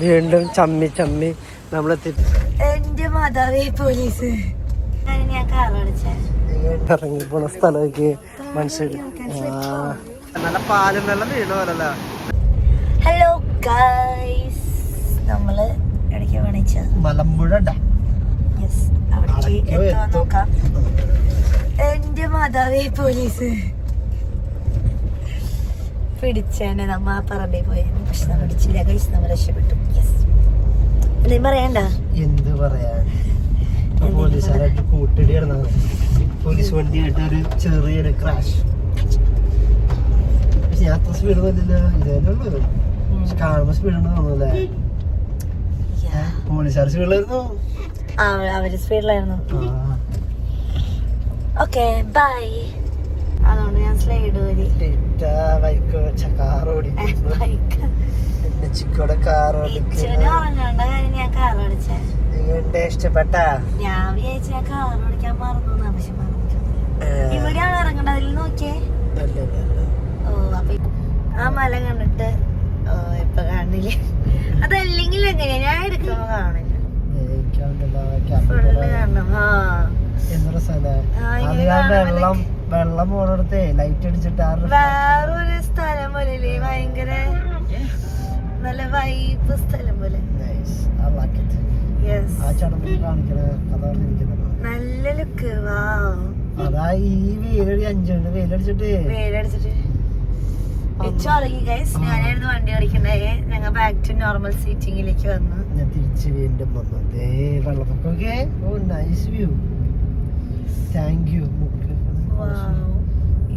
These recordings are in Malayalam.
വീണ്ടും ചമ്മി ചമ്മി നമ്മളെത്തി. എന്റെ മാതാവേ പോലീസ്. ഇറങ്ങി പോണ സ്ഥലമൊക്കെ മനസ്സിലായി. നല്ല പാലും വെള്ളം വീണ പോലല്ല. ഹലോ ഗൈസ്, നമ്മള് ഇടയ്ക്ക് പണിച്ച മലമ്പുഴ നോക്കാം. എന്റെ മാതാവേ പോലീസ് പിടിച്ചേനെ. നമ്മ ആ പറമ്പിൽ പോയിരുന്നു, പക്ഷെ നമ്മൾ പിടിച്ചില്ല ഗൈസ്, നമ്മൾ രക്ഷപ്പെട്ടു. എന്തെങ്കിലും പറയണ്ട? എന്ത് പറയാ, പോലീസുകാരായിട്ട് കൂട്ടിടി കിടന്നത്. പോലീസ് വണ്ടിയായിട്ട് ഒരു ചെറിയൊരു ക്രാഷ്. പക്ഷെ ഞാൻ അത്ര സ്പീഡ് വന്നില്ല, ഇതേ ഉള്ളൂ. കാണുമ്പോ സ്പീഡ് ഉണ്ടെന്ന് തോന്നുന്നല്ലേ? പോലീസുകാർ സ്പീഡിലായിരുന്നു. അവര് സ്പീഡിലായിരുന്നു. Okay bye. അതുകൊണ്ട് ഞാൻ സ്ലൈഡ് വരി കാറോടി ചിക്കോടെ ഉറങ്ങേണ്ട കാര്യം ഞാൻ കാർ ഓടിച്ചേ. ഇഷ്ടപ്പെട്ട ഞാൻ വിചാരിച്ച ഞാൻ കാർ ഓടിക്കാൻ മറന്നു, പക്ഷെ മറന്നിട്ടുണ്ട്. ഇവിടെയാണ് ഇറങ്ങേണ്ടത്, അതിൽ നോക്കിയേ. ഓ അപ്പൊ ആ മല കണ്ടിട്ട് ഇപ്പൊ കാണില്ലേ? അതല്ലെങ്കിൽ എങ്ങനെയാ ഞാൻ എടുക്കുമ്പോ കാണില്ല, ഫുള്ള് കാണണം. വെള്ളം പോണടുത്തേ ലൈറ്റ് അടിച്ചിട്ട് വേറൊരു സ്ഥലം പോലെ, ഭയങ്കര നല്ല വൈബ് സ്ഥലം പോലെ. നല്ല ലുക്ക്. അതാ ഈ വെയിലടി 5 വെയിലടിച്ചിട്ട് ഇറങ്ങി ഗൈസ്. ഞാനായിരുന്നു വണ്ടി ഓടിക്കണ്ടേ. ഞങ്ങൾ ബാക്ക് ടു നോർമൽ സീറ്റിംഗിലേക്ക് വന്നു. ഞാൻ തിരിച്ച് വീണ്ടും വന്നു. വെള്ളപ്പൊക്കെ. ഓ നൈസ് വ്യൂ, താങ്ക് യു.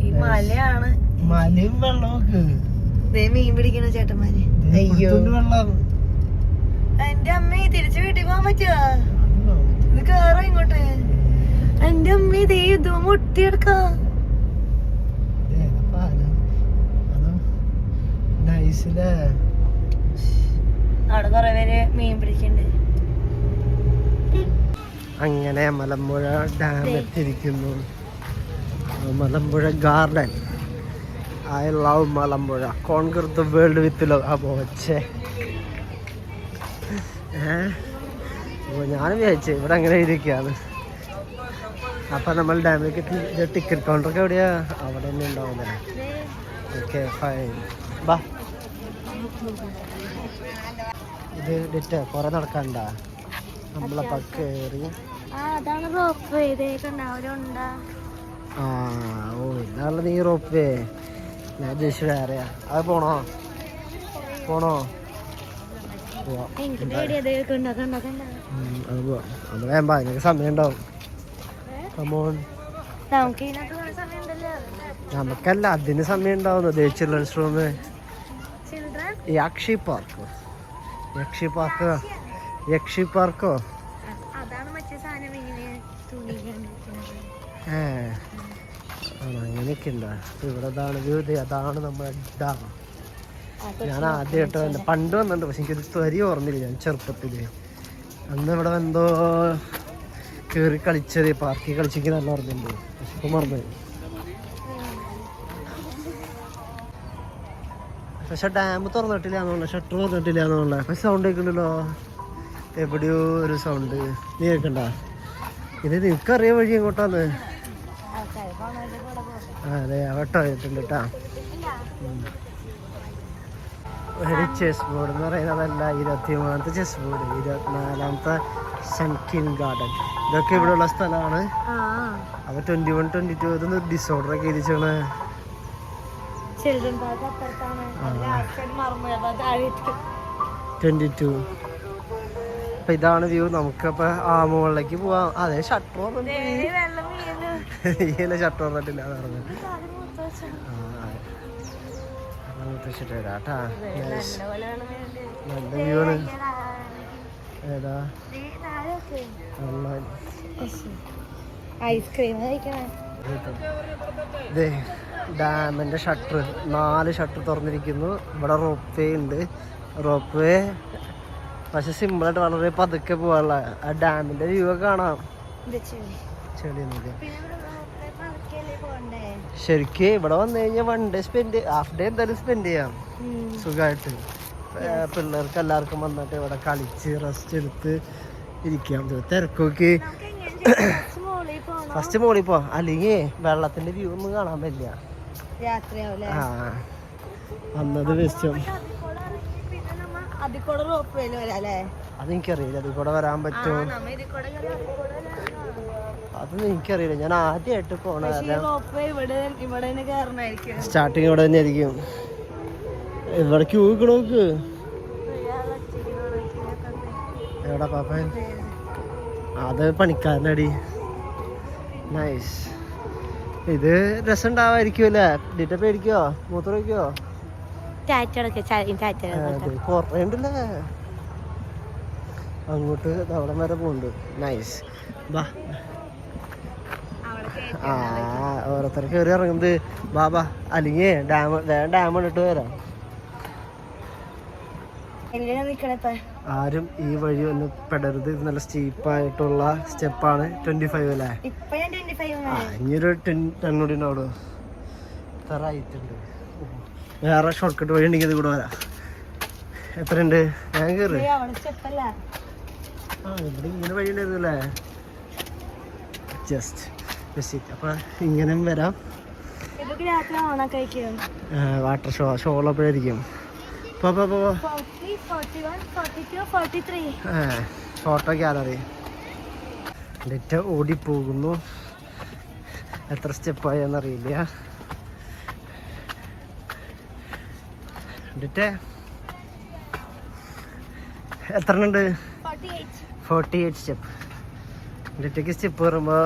ഈ മലയാണ്, മലയും വെള്ളമൊക്കെ. മീൻ പിടിക്കുന്ന ചേട്ടന്മാര്. അയ്യോ വെള്ളം. എന്റെ അമ്മ തിരിച്ചു വീട്ടിൽ പോകാൻ പറ്റുക? ഇത് കേറോ ഇങ്ങോട്ട്? എന്റെ അമ്മ ഇതേ ഇത് മുട്ടിയെടുക്കാം. അവിടെ കൊറേ പേര് മീൻ പിടിക്കണ്ട്. അങ്ങനെ മലമ്പുഴ ഡാം എത്തിയിരിക്കുന്നു. Malampuzha garden. I love Malampuzha. Conquer the world with love. ഞാൻ വിചാരിച്ചു ഇവിടെ അങ്ങനെ ഇരിക്കുകയാണ്. അപ്പം നമ്മൾ ഡാമിലേക്ക് ടിക്കറ്റ് കൗണ്ടറൊക്കെ എവിടെയാ? അവിടെ തന്നെ ഉണ്ടാവുന്നല്ലേ? Okay fine. ബാ. ഇത് ഡിറ്റ കുറെ നടക്കണ്ട. നമ്മളപ്പ കേറി. ഓ ഇതാണല്ലോ നീ റോപ്പ് വേ. ഞാൻ ഉദ്ദേശിച്ചു വേറെയാ. അത് പോണോ? അത് പോവാം. നമ്മൾ വേമ്പാ, എനിക്ക് സമയം ഉണ്ടാവും. കമോൺ. നമുക്കല്ല, അതിന് സമയം ഉണ്ടാവുന്നത്. ചിൽഡ്രൻസ് റൂം, യക്ഷി പാർക്കോ. അങ്ങനെയൊക്കെ ഉണ്ടാ. ഇവിടെ അതാണ് വ്യൂ. അതാണ് നമ്മുടെ ഡാം. ഞാൻ ആദ്യമായിട്ട് പണ്ട് വന്നിട്ടുണ്ട്, പക്ഷെ എനിക്കൊരു ത്വരി ഓർമ്മയില്ല. ഞാൻ ചെറുപ്പത്തില് അന്ന് ഇവിടെ എന്തോ കയറി കളിച്ചത്, പാർക്കിൽ കളിച്ചെങ്കിൽ നല്ല ഓർമ്മയുണ്ട്, പക്ഷെ ഇപ്പം മറന്നു. പക്ഷെ ഡാം തുറന്നിട്ടില്ല എന്നുള്ള, ഷട്ടർ തുറന്നിട്ടില്ല എന്നുള്ള. പക്ഷെ സൗണ്ട് കേൾക്കണ്ടല്ലോ, എവിടെയോ ഒരു സൗണ്ട്. നീ കേൾക്കണ്ട? ഇത് നിനക്കറിയാൻ വഴി എങ്ങോട്ടാന്ന്? അതെ അവട്ടോ ആയിട്ടുണ്ട് കേട്ടാ. ഒരു ചെസ് ബോർഡ് എന്ന് പറയുന്നതല്ല, 23ാമത്തെ ചെസ് ബോർഡ്, 24ാമത്തെ സൺകിൻ ഗാർഡൻ. ഇതൊക്കെ ഇവിടെയുള്ള സ്ഥലമാണ്. അപ്പൊ 21, 22 ഇതൊന്ന് ഡിസോർഡർ ഒക്കെ എഴുതിച്ചാണ്. അപ്പൊ ഇതാണ് വ്യൂ. നമുക്കപ്പൊ ആ മുകളിലേക്ക് പോവാം. അതെ ഷട്ടർ ഷട്ടർ വന്നിട്ടില്ല പറഞ്ഞു. വരാട്ടാ. നല്ല വ്യൂ ആണ്. ഏതാ ഐസ്ക്രീം ഡാമിന്റെ ഷട്ടർ, 4 ഷട്ടർ തുറന്നിരിക്കുന്നു. ഇവിടെ റോപ്പ് വേ ഉണ്ട്. റോപ്പ് വേ പക്ഷെ സിമ്പിളായിട്ട് വളരെ പതുക്കെ പോകാനുള്ള. ആ ഡാമിന്റെ വ്യൂ ഒക്കെ കാണാം. ചെളിയൊന്നുമില്ല. ശരിക്കും ഇവിടെ വന്നു കഴിഞ്ഞാൽ 1 ഡേ ഹാഫ് ഡേ എന്തായാലും സ്പെൻഡ് ചെയ്യാം സുഖമായിട്ട്. പിള്ളേർക്ക് എല്ലാവർക്കും വന്നിട്ട് ഇവിടെ കളിച്ച് റെസ്റ്റ് എടുത്ത് ഇരിക്കാം. തിരക്കൊക്കെ ഫസ്റ്റ് മോളിൽ പോ, അല്ലെങ്കിൽ വെള്ളത്തിന്റെ വ്യൂ ഒന്നും കാണാൻ പറ്റില്ല. ആ വന്നത് വെച്ചും അതെനിക്കറിയില്ല, അതിൽ കൂടെ വരാൻ പറ്റുമോ അതൊന്നും എനിക്കറിയില്ല. ഞാൻ ആദ്യമായിട്ട് പോണ സ്റ്റാർട്ടിങ് ഇവിടെ തന്നെ ആയിരിക്കും. ഇവിടെ ക്യൂ നോക്ക്. എവിടെ പാപ്പൻ? അത് പണിക്കാരനടി. നൈസ്. ഇത് രസം ഉണ്ടാവായിരിക്കുമല്ലേ? ഡിറ്റ പേടിക്കോ? മൂത്ര വയ്ക്കോ? കൊറേ ഉണ്ടല്ലേ അങ്ങോട്ട്. അവിടെ വരെ പോണ്ട്. നൈസ്. ബാ. ആ ഓരോരുത്തർ കയറി ഇറങ്ങുന്നത്. ബാബാ, അല്ലെങ്കിൽ ഡാം ഇട്ടിട്ട് വരാം. ആരും ഈ വഴി ഒന്ന് പെടരുത്. ഇത് നല്ല സ്റ്റീപ്പായിട്ടുള്ള സ്റ്റെപ്പാണ്. 25 അല്ലേ? ഇനിയൊരു 10 കൂടി ഉണ്ടാവുള്ളൂ. ഇത്ര ആയിട്ടുണ്ട്. വേറെ ഷോർട്ട് കട്ട് വഴി ഉണ്ടെങ്കിൽ ഇത് കൂടെ വരാം. എത്രയുണ്ട്? ഞാൻ കയറി. ആ ഇവിടെ ഇങ്ങനെ വഴി ഉണ്ടായിരുന്നല്ലേ? Just visit. അപ്പൊ ഇങ്ങനെയും വരാം. വാട്ടർ ഷോളപ്പോഴായിരിക്കും. Photo gallery. ഡിറ്റ ഓടിപ്പോകുന്നു. എത്ര സ്റ്റെപ്പായെന്നറിയില്ല. ഡിറ്റ എത്ര ഉണ്ട്? 48 സ്റ്റെപ്പ്. ഡിറ്റയ്ക്ക് സ്റ്റെപ്പ് കയറുമ്പോ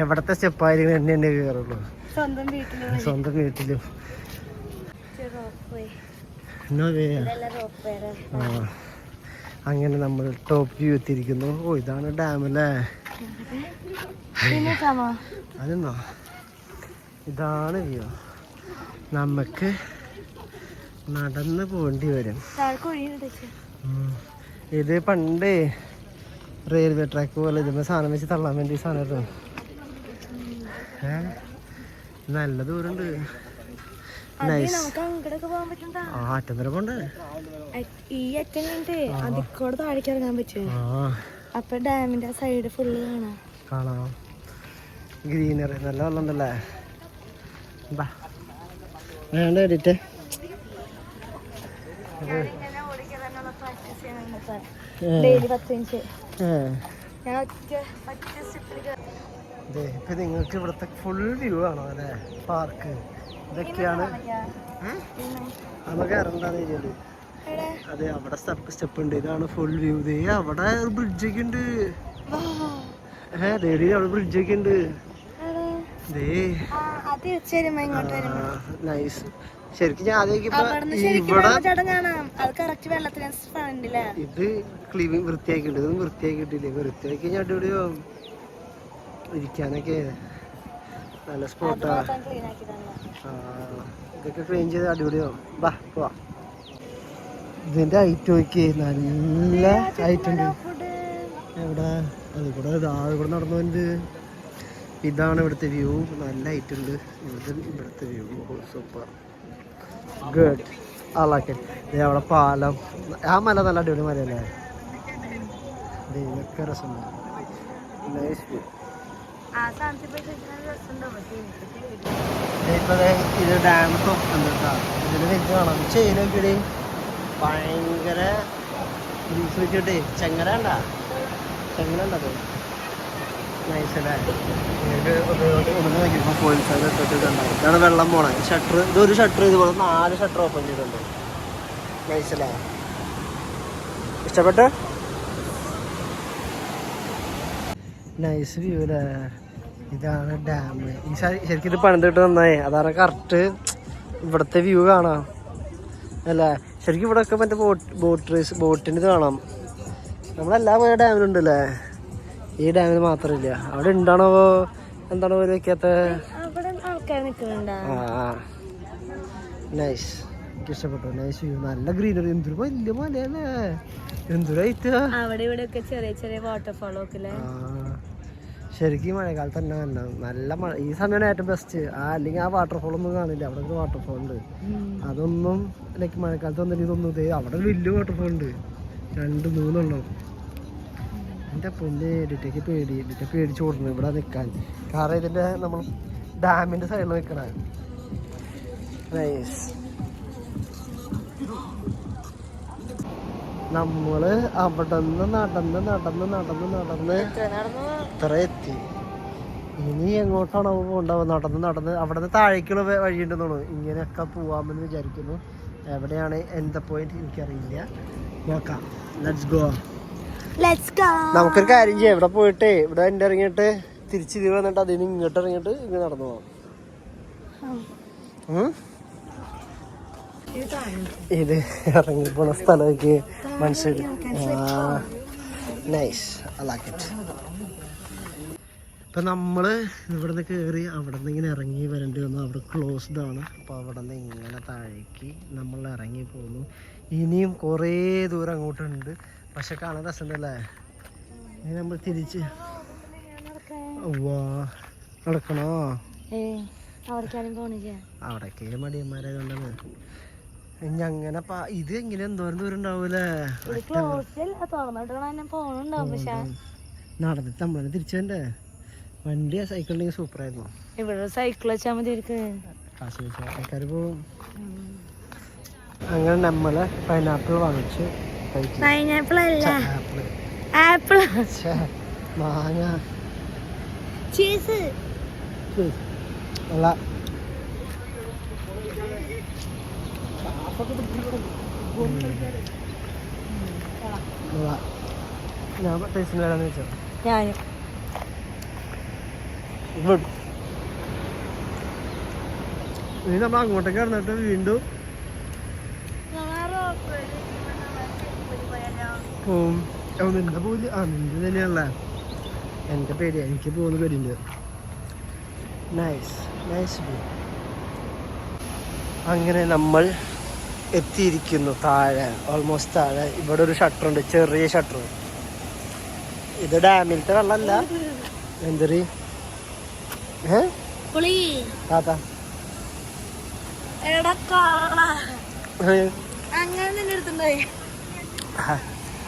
എവിടത്തെ സ്റ്റെപ്പായാലും എന്നെ കയറുള്ളൂ. സ്വന്തം വീട്ടിലും. അങ്ങനെ നമ്മൾ ടോപ്പ് വ്യൂ എത്തിയിരിക്കുന്നു. ഓ ഇതാണ് ഡാം അല്ലേ? അതെന്നോ? ഇതാണ് വ്യൂ. നമുക്ക് നടന്ന് പോകേണ്ടി വരും. ഇത് പണ്ട് റെയിൽവേ ട്രാക്ക് പോലെ ഇതിന്റെ സാധനം വെച്ച് തള്ളാൻ വേണ്ടി സാധനം. നല്ല ദൂരമുണ്ട്. അറ്റം വരെ പോണ്ടേ? ഈ അറ്റം കണ്ടേ അതിക്കോട് താഴേക്ക് ഇറങ്ങാൻ പറ്റും. അപ്പൊ ഡാമിന്റെ സൈഡ് ഫുള്ള് കാണാം. ഗ്രീനറി നല്ല വെള്ളം ഉണ്ടല്ലേ? വേണ്ട എഡിറ്റ്. ഇപ്പൊ നിങ്ങൾക്ക് ഇവിടുത്തെ ഫുൾ വ്യൂ ആണോ അല്ലേ? പാർക്ക് ഇതൊക്കെയാണ്. നമുക്ക് ഇറങ്ങാന്ന് കഴിഞ്ഞാല് അതെ അവിടെ സ്റ്റെപ്പ് ഉണ്ട്. ഇതാണ് ഫുൾ വ്യൂ. ദേ അവിടെ ഒരു ബ്രിഡ്ജൊക്കെ ഉണ്ട്. അവിടെ ബ്രിഡ്ജൊക്കെ ഉണ്ട്. നൈസ്. ശരിക്കും ഞാൻ ആദ്യം ഇത് ക്ലീനിങ് വൃത്തിയാക്കിണ്ട്. ഇതൊന്നും വൃത്തിയാക്കിയിട്ടില്ലേ? വൃത്തിയാക്കി കഴിഞ്ഞാൽ അടിപൊളിയോ ഇരിക്കാനൊക്കെ നല്ല സ്പോട്ടാ. ഇതൊക്കെ ക്ലീൻ ചെയ്ത് അടിപൊളിയോ. ബാ പോവാ. ഇതിന്റെ ഹൈറ്റ് നോക്കി. നല്ല ഹൈറ്റ് ഉണ്ട്. എവിടെ? അതികൂടെ നടന്നുണ്ട്. ഇതാണ് ഇവിടുത്തെ വ്യൂ. നല്ല ഹൈറ്റ് ഉണ്ട്. ഇവിടുത്തെ വ്യൂ സൂപ്പർ ഗുഡ്. ആളാക്കെ അവിടെ പാലം. ആ മല നല്ല അടിപൊളി മലയല്ലേ? ഇതൊക്കെ രസമുണ്ട്. Nice view. ഇത് ഡാം തൊപ്പുണ്ട് കേട്ടോ. ഇതിന് വെച്ച് കാണാം. ചെയിനൊക്കെ ഭയങ്കര വെച്ചിട്ടേ ചെങ്ങല ഉണ്ടാ. ചെങ്ങല ഉണ്ടത് നൈസല്ലേ? ഇതാണ് വെള്ളം പോണേ. ഷട്ടർ ഇതൊരു ഷട്ടർ ഇതുപോലെ 4 ഷട്ടർ ഓപ്പൺ ചെയ്തിട്ടുണ്ട്. നൈസല്ലേ? ഇഷ്ടപ്പെട്ടോ? നൈസ് വ്യൂ അല്ലേ? ഇതാണ് ഡാം. ഈ ശരിക്കും ഇത് പണിതിട്ട് നന്നായി. അതാണ് കറക്റ്റ് ഇവിടുത്തെ വ്യൂ കാണാം അല്ലേ? ശരിക്കും ഇവിടെ ഒക്കെ മറ്റേ ബോട്ടിന് ഇത് കാണാം. നമ്മളെല്ലാ പോയ ഡാമിലുണ്ടല്ലേ? ഈ ഡാമിൽ മാത്രമില്ല. അവിടെ ഉണ്ടാണോ എന്താണോ ഒരു വെക്കാത്ത? നൈസ്. എനിക്ക് ഇഷ്ടപ്പെട്ടു. Nice view. നല്ല ഗ്രീനറി. എന്തൊരു വലിയ മലയല്ലേ? എന്തൊരു ഹൈറ്റ്. അവിടെ ഇവിടെ ഒക്കെ ചെറിയ ചെറിയ വാട്ടർഫോളൊക്കെ. ശരിക്കും മഴക്കാലത്ത് തന്നെ വരണം. നല്ല മഴ ഈ സമയമാണ് ഏറ്റവും ബെസ്റ്റ്. അല്ലെങ്കിൽ ആ വാട്ടർഫോൾ ഒന്നും കാണില്ല. അവിടെ ഒരു വാട്ടർഫോൾ ഉണ്ട്, അതൊന്നും ലൈക്ക് മഴക്കാലത്ത് വന്നിട്ട് ഇതൊന്നും ഇതേ അവിടെ ഒരു വലിയ വാട്ടർഫോൾ ഉണ്ട്, 2-3 എൻ്റെ പൊന്നെ. ഡിറ്റയ്ക്ക് പേടിച്ച് ഓടുന്നു ഇവിടെ നിൽക്കാൻ. കാരണം ഇതിൻ്റെ നമ്മൾ ഡാമിൻ്റെ സൈഡിൽ നിൽക്കണ. നൈസ്. നമ്മള് അവിടെ നിന്ന് നടന്ന് ഇത്ര എത്തി. ഇനി എങ്ങോട്ടാണോ പോകണ്ടാവുക? നടന്ന് അവിടെ നിന്ന് താഴേക്കുള്ള വഴിയുണ്ടെന്ന് തോന്നുന്നു. ഇങ്ങനെയൊക്കെ പോവാമെന്ന് വിചാരിക്കുന്നു. എവിടെയാണ് എന്താ പോയിന്റ് എനിക്കറിയില്ല. നോക്കാം. Let's go. നമുക്കൊരു കാര്യം ചെയ്യാം. ഇവിടെ പോയിട്ട് ഇവിടെ എൻ്റെ ഇറങ്ങിയിട്ട് തിരിച്ച് ഇത് വന്നിട്ട് അതിന് ഇങ്ങോട്ട് ഇറങ്ങിയിട്ട് ഇങ്ങനെ നടന്നു പോവാം. ഇത് ഇറങ്ങിപ്പോണ സ്ഥലമൊക്കെ മനസ്സിലായി. നൈസ്. I like it. ഇപ്പം നമ്മൾ ഇവിടെ നിന്ന് കയറി അവിടെ നിന്ന് ഇങ്ങനെ ഇറങ്ങി വരേണ്ടി വന്നു. അവിടെ ക്ലോസ്ഡ് ആണ്. അപ്പോൾ അവിടെ നിന്ന് ഇങ്ങനെ താഴേക്ക് നമ്മൾ ഇറങ്ങി പോകുന്നു. ഇനിയും കുറേ ദൂരം അങ്ങോട്ടുണ്ട്. പക്ഷെ കാണാൻ രസമുണ്ടല്ലേ? ഇനി നമ്മൾ തിരിച്ച് നടക്കണോ? അവിടേക്ക് മടിയന്മാരെ കൊണ്ടാണ്. ഇനി അങ്ങനെ ഇത് എങ്ങനെ എന്തോരം ദൂരം ഉണ്ടാവൂലേ? നടന്നിട്ട് നമ്മളെ തിരിച്ചേ. വണ്ടി സൈക്കിളിൽ സൂപ്പറായിരുന്നു. ഇവിടെ സൈക്കിൾ വെച്ചാൽ മതി. ആൾക്കാർ പോവും. അങ്ങനെ നമ്മള് പൈനാപ്പിൾ വാങ്ങിച്ചു. പൈനാപ്പിൾ അല്ല, ആപ്പിൾ. മാങ്ങ, ചീസ് അല്ല. ഞാൻ ടേസ്റ്റിന് വരാന്ന് വെച്ചോ. ഇനി നമ്മൾ അങ്ങോട്ടേക്ക് ഇറന്നിട്ട് വീണ്ടും പോവും. നിന്റെ പോയില്ല. നിന്റെ തന്നെയാണല്ലേ. എൻ്റെ പേടിയാ, എനിക്ക് പോകുന്ന പേടിയുണ്ട്. Nice nice. അങ്ങനെ നമ്മൾ എത്തിയിരിക്കുന്നു താഴെ, ഓൾമോസ്റ്റ് താഴെ. ഇവിടെ ഒരു ഷട്ടറുണ്ട്, ചെറിയ ഷട്ടർ. ഇത് ഡാമിലത്തെ വെള്ളമല്ല. എന്തൊരു താത്ത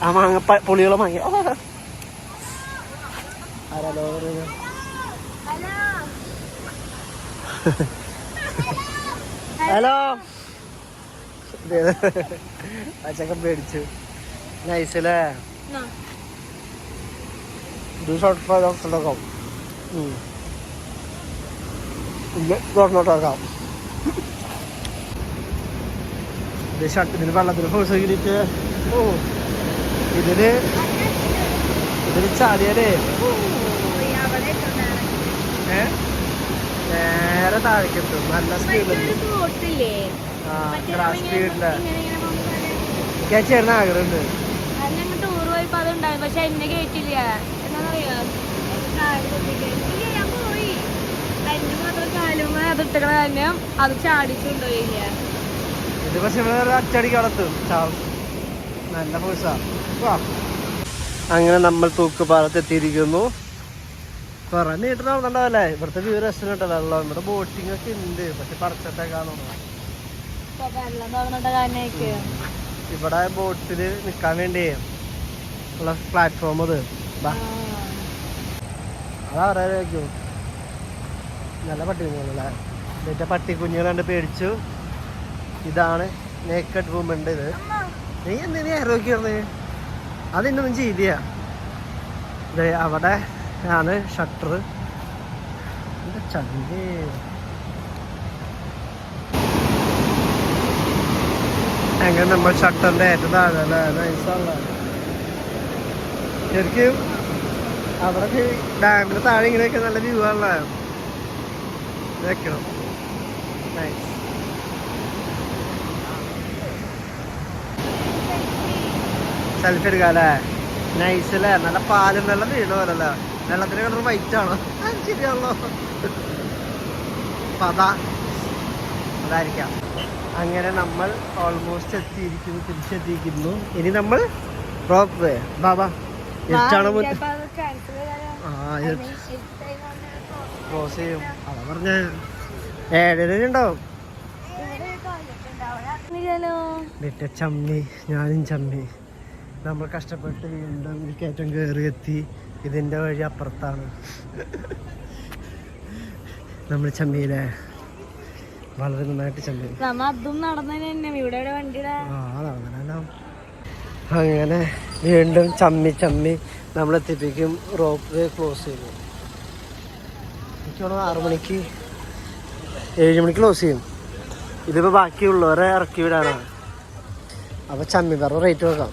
ആ മാങ്ങ പുളിയുള്ള മാങ്ങ. ആരാലോ ഹലോ. അച്ഛൻ പേടിച്ചു. നൈസല്ലേ? തുറന്നോട്ടാക്കാം. ഇതിന് വെള്ളത്തിന് ഫോഴ്സ് കിട്ടിയിട്ട് ഇതിന് ചാടിയാലേ നേരെ താഴേക്കെത്തും. നല്ല സ്പീഡില്. സ്പീഡില് ഞാൻ ചേർന്ന ആഗ്രഹമുണ്ട്. ടൂർ പോയപ്പോ അതുണ്ടായിരുന്നു. പക്ഷെ എന്നെ കേട്ടില്ല. എന്താന്നറിയോ, ഞാൻ പോയി എന്നെ മാത്രം കാലും അതിട്ടണ കാരണം അത് ചാടിച്ചുണ്ടോയില്ല. ഇത് പക്ഷെ അച്ചടിക്കടത്തും നല്ല ഫോഴ്സാ. അങ്ങനെ നമ്മൾ തൂക്കുപാലത്ത് എത്തിയിരിക്കുന്നു. കുറെ മീറ്റർ നടന്നുണ്ടാവല്ലേ? ഇവിടുത്തെ വ്യൂ രസം ഉണ്ടല്ലോ. ഇവിടെ ബോട്ടിംഗ് ഒക്കെ ഉണ്ട്. പക്ഷെ പറിച്ചിട്ടേക്കാണോ ഇവിടെ ബോട്ടില് നിക്കാൻ വേണ്ടി ഉള്ള പ്ലാറ്റ്ഫോം. അത് അതറിയായിരിക്കും. നല്ല പട്ടികുഞ്ഞുങ്ങളല്ലേ? എന്നിട്ട് പട്ടിക്കുഞ്ഞുങ്ങളുണ്ട്, പേടിച്ചു. ഇതാണ് നേക്കഡ് വുമൻ്റെ. ഇത് നീ എന്തിനാ ആരോഗ്യമാണ്? അതിന്നൊന്നും ചെയ്തില്ല. അവിടെ ആണ് ഷട്ടർ. ചന്തി അങ്ങനെ നമ്മൾ ഷട്ടറിന്റെ ഏറ്റവും താഴെ അല്ലേ? നൈസാണല്ലോ. ശരിക്കും അവിടെ ഡാമിന്റെ താഴെ ഇങ്ങനെയൊക്കെ നല്ല വ്യൂ ആണല്ലോ. വെക്കണം. നൈസ്. സെൽഫി എടുക്കാല്ലേ? നൈസ് അല്ലേ? നല്ല പാലും വെള്ളം വീണ പോലല്ലേ? വെള്ളത്തിന് കളർ വൈറ്റ് ആണോ? ശരിയാണല്ലോ. അപ്പൊ അതായിരിക്കാം. അങ്ങനെ നമ്മൾ ഓൾമോസ്റ്റ് എത്തിയിരിക്കുന്നു, തിരിച്ചെത്തിയിരിക്കുന്നു. ഇനി നമ്മൾ റോപ്പ് വേ. ബാബാ ഇരുട്ടാണ് ക്ലോസ് ചെയ്യും. അതാ പറഞ്ഞ 7:30 ഉണ്ടാവും. ചമ്മി, ഞാനും ചമ്മി. നമ്മൾ കഷ്ടപ്പെട്ട് വീണ്ടും ഈ കയറ്റം കയറി എത്തി. ഇതിന്റെ വഴി അപ്പുറത്താണ്. നമ്മൾ ചമ്മിയിലെ വളരെ നന്നായിട്ട് ചമ്മി. അങ്ങനെ വീണ്ടും ചമ്മി നമ്മളെത്തിപ്പിക്കും. റോപ്പ് വേ ക്ലോസ് ചെയ്യും. എനിക്ക് 6 മണിക്ക് 7 മണിക്ക് ക്ലോസ് ചെയ്യും. ഇതിപ്പോ ബാക്കിയുള്ളവരെ ഇറക്കി വിടാനാണ്. അപ്പൊ ചമ്മി പറഞ്ഞ റേറ്റ് നോക്കാം.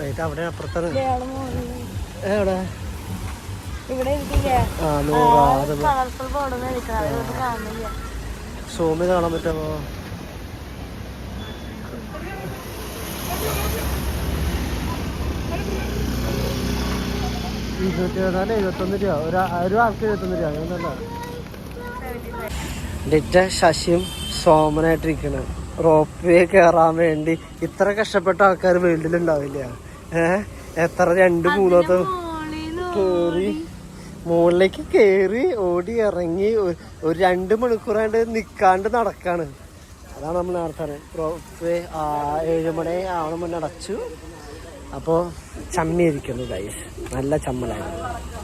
റേറ്റ് അവിടെ അപ്പുറത്താണ്. എവിടെ? സൂമി കാണാൻ പറ്റുമോ? $274, ഒരാൾക്ക് $71. ഡിറ്റ ശശിയും സോമനായിട്ടിരിക്കണം. റോപ്പ് വേ കയറാൻ വേണ്ടി ഇത്ര കഷ്ടപ്പെട്ട ആൾക്കാർ വേൾഡിലുണ്ടാവില്ല. എത്ര 2-3 കേറി മുകളിലേക്ക് കേറി ഓടി ഇറങ്ങി ഒരു 2 മണിക്കൂറാണ്ട് നിക്കാണ്ട് നടക്കാണ്. അതാണ് നമ്മൾ നേരത്തെ റോപ്പ് വേ 7 മണി ആവണ മുന്നേ അടച്ചു. അപ്പോൾ ചമ്മിയിരിക്കുന്നു ഗൈസ്, നല്ല ചമ്മലായിരുന്നു.